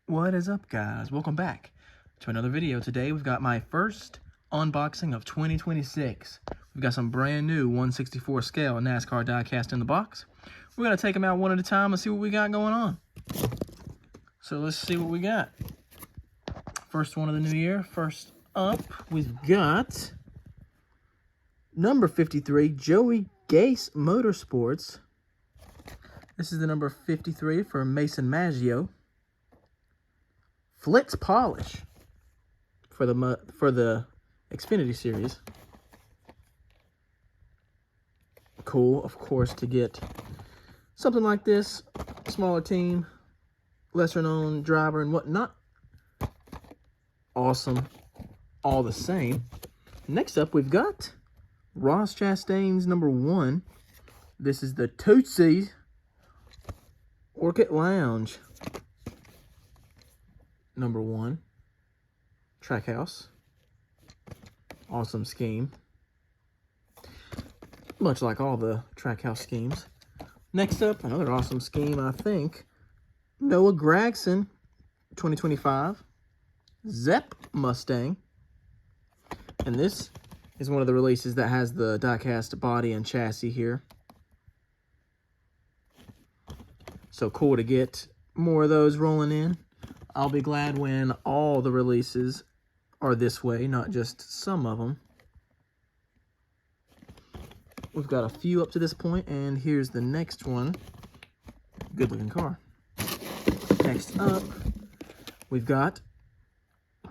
What is up, guys? Welcome back to another video. Today we've got my first unboxing of 2026. We've got some brand new 1/64 scale NASCAR diecast in the box. We're going to take them out one at a time and see what we got going on. So let's see what we got. First one of the new year. First up, we've got number 53, Joey Gase Motorsports. This is the number 53 for Mason Maggio. Flitz polish for the Xfinity series. Cool, of course, to get something like this, smaller team, lesser known driver and whatnot. Awesome, all the same. Next up, we've got Ross Chastain's number 1. This is the Tootsie Orchid Lounge. Number 1, Trackhouse. Awesome scheme. Much like all the Trackhouse schemes. Next up, another awesome scheme, I think. Noah Gragson, 2025. Zep Mustang. And this is one of the releases that has the diecast body and chassis here. So cool to get more of those rolling in. I'll be glad when all the releases are this way, not just some of them. We've got a few up to this point, and here's the next one. Good looking car. Next up, we've got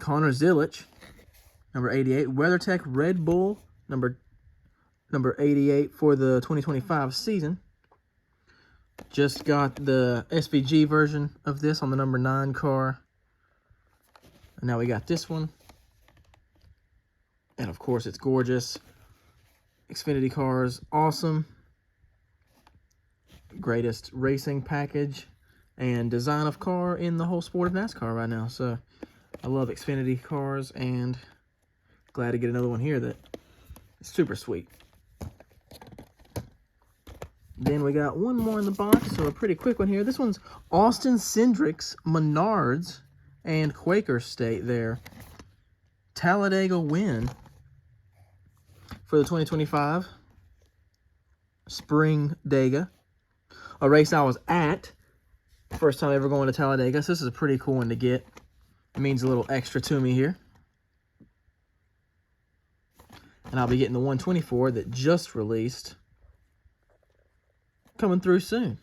Connor Zilisch, number 88. WeatherTech Red Bull, number 88 for the 2025 season. Just got the SVG version of this on the number 9 car. And now we got this one. And of course, it's gorgeous. Xfinity cars, awesome. Greatest racing package and design of car in the whole sport of NASCAR right now. So I love Xfinity cars and glad to get another one here that is super sweet. Then we got one more in the box, so a pretty quick one here. This one's Austin Cindric's Menards and Quaker State there. Talladega win for the 2025 Spring Dega. A race I was at. First time ever going to Talladega, so this is a pretty cool one to get. It means a little extra to me here. And I'll be getting the 124 that just released. Coming through soon.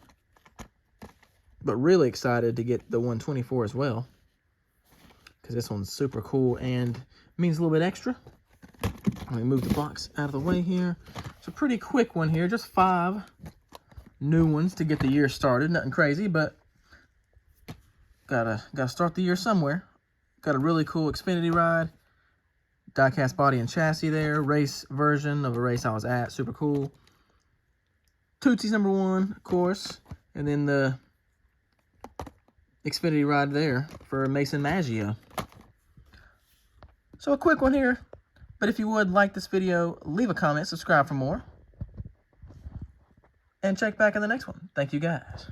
But really excited to get the 124 as well, because this one's super cool and means a little bit extra. Let me move the box out of the way here. It's a pretty quick one here, just 5 new ones to get the year started. Nothing crazy, but gotta start the year somewhere. Got a really cool Xfinity ride, diecast body and chassis there, race version of a race I was at, super cool. Tootsie's number 1, of course, and then the Xfinity ride there for Mason Maggio. So a quick one here, but if you would like this video, leave a comment, subscribe for more, and check back in the next one. Thank you, guys.